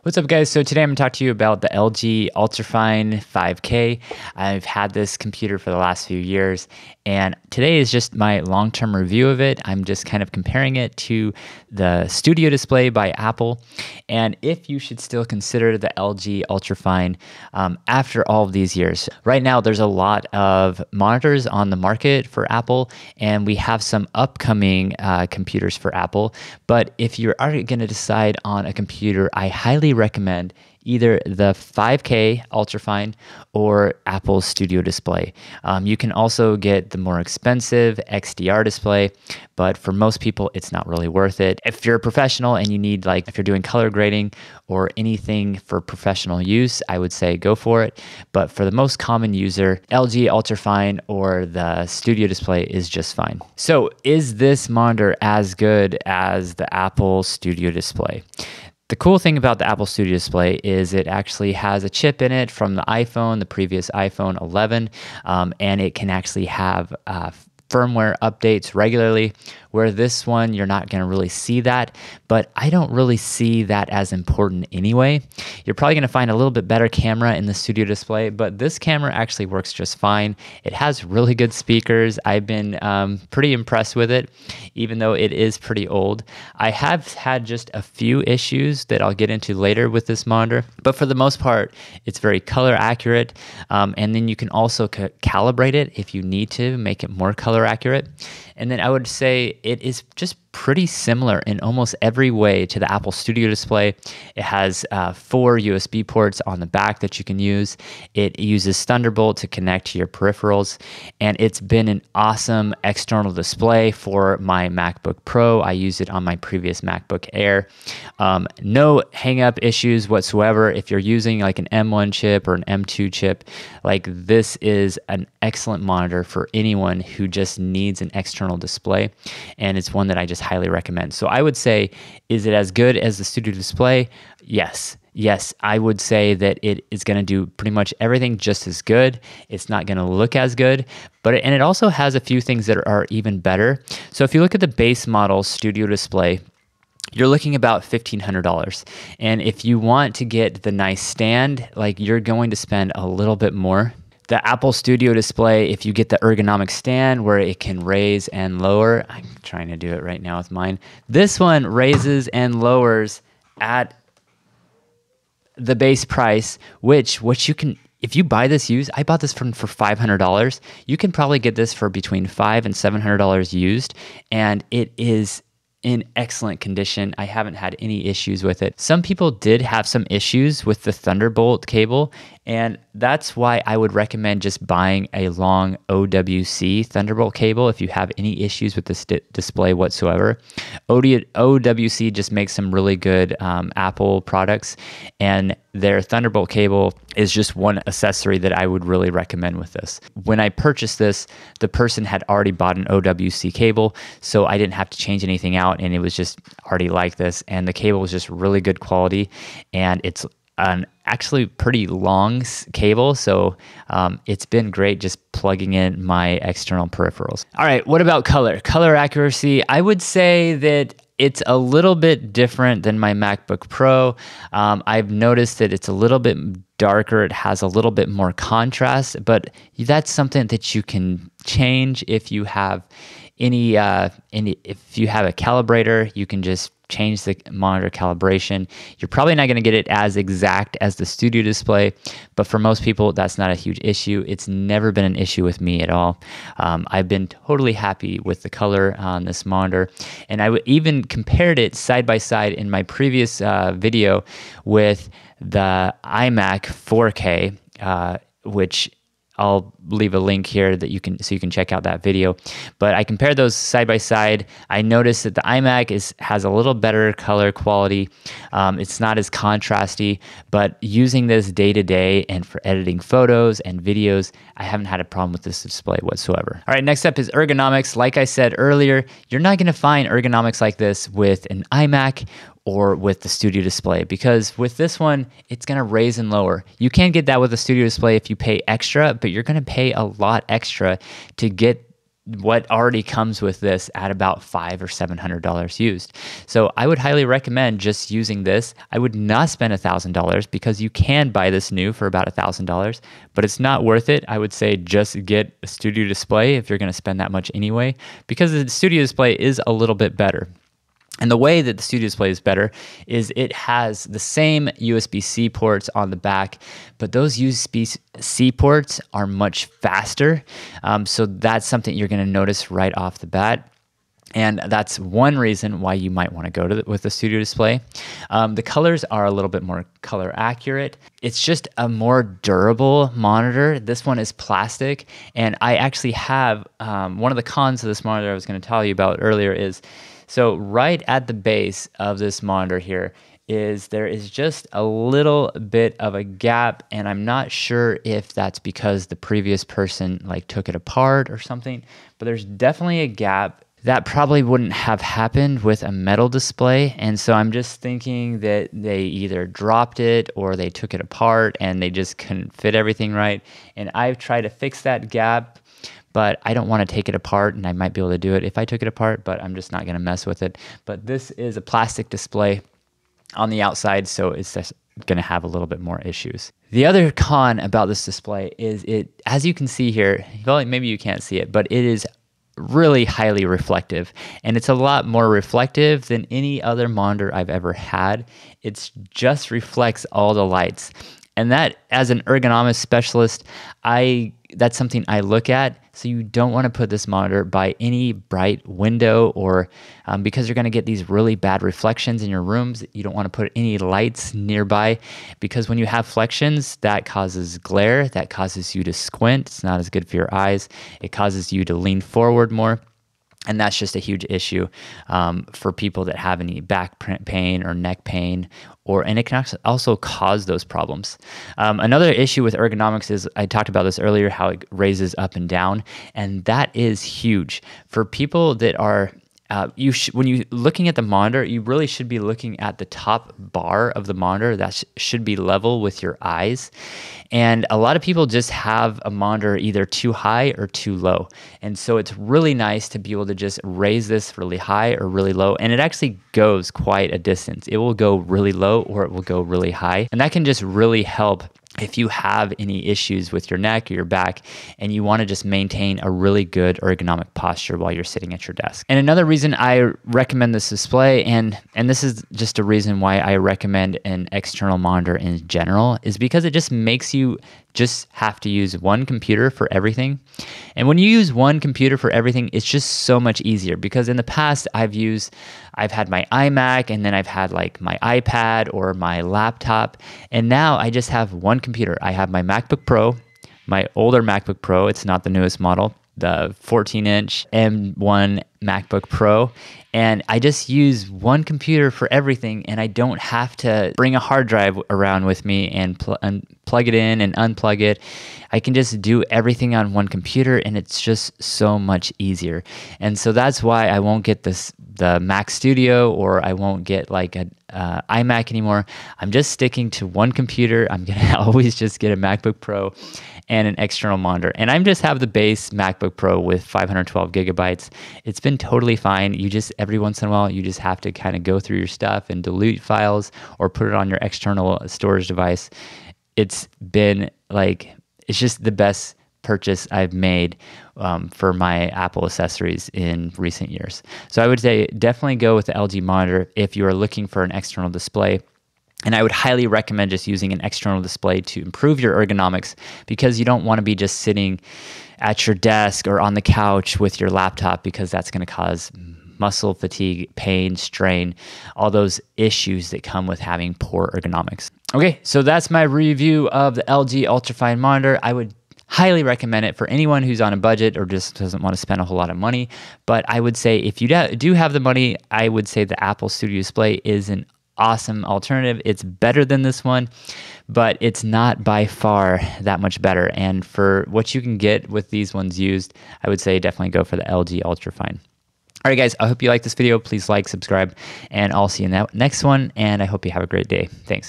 What's up, guys? So today I'm going to talk to you about the LG Ultrafine 5K. I've had this computer for the last few years, and today is just my long-term review of it. I'm just kind of comparing it to the Studio Display by Apple, and if you should still consider the LG Ultrafine after all of these years. Right now, there's a lot of monitors on the market for Apple, and we have some upcoming computers for Apple. But if you're already going to decide on a computer, I highly recommend either the 5K Ultrafine or Apple's Studio Display. You can also get the more expensive XDR display, but for most people, it's not really worth it. If you're a professional and you need, like, if you're doing color grading or anything for professional use, I would say go for it. But for the most common user, LG Ultrafine or the Studio Display is just fine. So is this monitor as good as the Apple Studio Display? The cool thing about the Apple Studio Display is it actually has a chip in it from the iPhone, the previous iPhone 11, and it can actually have firmware updates regularly, where this one, you're not going to really see that, but I don't really see that as important anyway. You're probably going to find a little bit better camera in the Studio Display, but this camera actually works just fine. It has really good speakers. I've been pretty impressed with it, even though it is pretty old. I have had just a few issues that I'll get into later with this monitor, but for the most part, it's very color accurate, and then you can also calibrate it if you need to make it more color accurate. And then I would say it is just pretty similar in almost every way to the Apple Studio Display. It has 4 USB ports on the back that you can use. It uses Thunderbolt to connect to your peripherals, and it's been an awesome external display for my MacBook Pro. I used it on my previous MacBook Air. No hang-up issues whatsoever. If you're using like an M1 chip or an M2 chip, like, this is an excellent monitor for anyone who just needs an external display, and it's one that I just highly recommend. So I would say, is it as good as the Studio Display? Yes. Yes, I would say that it is going to do pretty much everything just as good. It's not going to look as good, and it also has a few things that are even better. So if you look at the base model Studio Display, you're looking about $1,500. And if you want to get the nice stand, like, you're going to spend a little bit more. The Apple Studio Display, if you get the ergonomic stand where it can raise and lower, I'm trying to do it right now with mine. This one raises and lowers at the base price, which you can, if you buy this used, I bought this for $500. You can probably get this for between $500 and $700 used, and it is in excellent condition. I haven't had any issues with it. Some people did have some issues with the Thunderbolt cable, and that's why I would recommend just buying a long OWC Thunderbolt cable if you have any issues with this display whatsoever. OWC just makes some really good Apple products, and their Thunderbolt cable is just one accessory that I would really recommend with this. When I purchased this, the person had already bought an OWC cable, so I didn't have to change anything out, and it was just already like this, and the cable was just really good quality, and it's an actually pretty long cable, so it's been great just plugging in my external peripherals. All right, what about color? Color accuracy, I would say that it's a little bit different than my MacBook Pro. I've noticed that it's a little bit darker. It has a little bit more contrast, but that's something that you can change if you have if you have a calibrator. You can just change the monitor calibration. You're probably not going to get it as exact as the Studio Display, but for most people, that's not a huge issue. It's never been an issue with me at all. I've been totally happy with the color on this monitor, and I even compared it side by side in my previous video with the iMac 4K, which I'll leave a link here that you can check out that video. But I compared those side by side. I noticed that the iMac has a little better color quality. It's not as contrasty, but using this day to day and for editing photos and videos, I haven't had a problem with this display whatsoever. All right, next up is ergonomics. Like I said earlier, you're not going to find ergonomics like this with an iMac or with the Studio Display, because with this one, it's going to raise and lower. You can get that with the Studio Display if you pay extra, but you're going to pay a lot extra to get what already comes with this at about $500 or $700 used. So I would highly recommend just using this. I would not spend $1,000 because you can buy this new for about $1,000, but it's not worth it. I would say just get a studio display if you're going to spend that much anyway, because the studio display is a little bit better. And the way that the studio display is better is it has the same USB-C ports on the back, but those USB-C ports are much faster. So that's something you're going to notice right off the bat. And that's one reason why you might want to go with the studio display. The colors are a little bit more color accurate. It's just a more durable monitor. This one is plastic. And I actually have one of the cons of this monitor I was going to tell you about earlier is, so right at the base of this monitor here there is just a little bit of a gap, and I'm not sure if that's because the previous person like took it apart or something, but there's definitely a gap. That probably wouldn't have happened with a metal display, and so I'm just thinking that they either dropped it or they took it apart and they just couldn't fit everything right. And I've tried to fix that gap, but I don't want to take it apart, and I might be able to do it if I took it apart, but I'm just not going to mess with it. But this is a plastic display on the outside, so it's just going to have a little bit more issues. The other con about this display is as you can see here, well, maybe you can't see it, but it is really highly reflective, and it's a lot more reflective than any other monitor I've ever had. It just reflects all the lights. And that, as an ergonomics specialist, that's something I look at. So you don't want to put this monitor by any bright window, or because you're going to get these really bad reflections in your rooms. You don't want to put any lights nearby, because when you have reflections, that causes glare, that causes you to squint. It's not as good for your eyes. It causes you to lean forward more. And that's just a huge issue for people that have any back pain or neck pain, and it can also cause those problems. Another issue with ergonomics is, I talked about this earlier, how it raises up and down, and that is huge. For people that are when you're looking at the monitor, you really should be looking at the top bar of the monitor. That should be level with your eyes. And a lot of people just have a monitor either too high or too low. And so it's really nice to be able to just raise this really high or really low. And it actually goes quite a distance. It will go really low or it will go really high. And that can just really help if you have any issues with your neck or your back and you want to just maintain a really good ergonomic posture while you're sitting at your desk. And another reason I recommend this display, and this is just a reason why I recommend an external monitor in general, is because it just makes you just have to use one computer for everything. And when you use one computer for everything, it's just so much easier, because in the past I've had my iMac, and then I've had like my iPad or my laptop, and now I just have one computer. I have my MacBook Pro, my older MacBook Pro, it's not the newest model, the 14-inch M1 MacBook Pro, and I just use one computer for everything, and I don't have to bring a hard drive around with me and plug it in and unplug it. I can just do everything on one computer, and it's just so much easier. And so that's why I won't get the Mac Studio, or I won't get like an iMac anymore. I'm just sticking to one computer. I'm gonna always just get a MacBook Pro and an external monitor. And I just have the base MacBook Pro with 512 gigabytes. It's been totally fine. You just, every once in a while, you just have to kind of go through your stuff and delete files or put it on your external storage device. It's been like, it's just the best purchase I've made for my Apple accessories in recent years. So I would say definitely go with the LG monitor if you are looking for an external display. And I would highly recommend just using an external display to improve your ergonomics, because you don't want to be just sitting at your desk or on the couch with your laptop, because that's going to cause muscle fatigue, pain, strain, all those issues that come with having poor ergonomics. Okay, so that's my review of the LG Ultrafine monitor. I would highly recommend it for anyone who's on a budget or just doesn't want to spend a whole lot of money. But I would say if you do have the money, I would say the Apple Studio Display is an awesome alternative. It's better than this one, but it's not by far that much better. And for what you can get with these ones used, I would say definitely go for the LG Ultrafine. All right, guys, I hope you like this video. Please like, subscribe, and I'll see you in that next one. And I hope you have a great day. Thanks.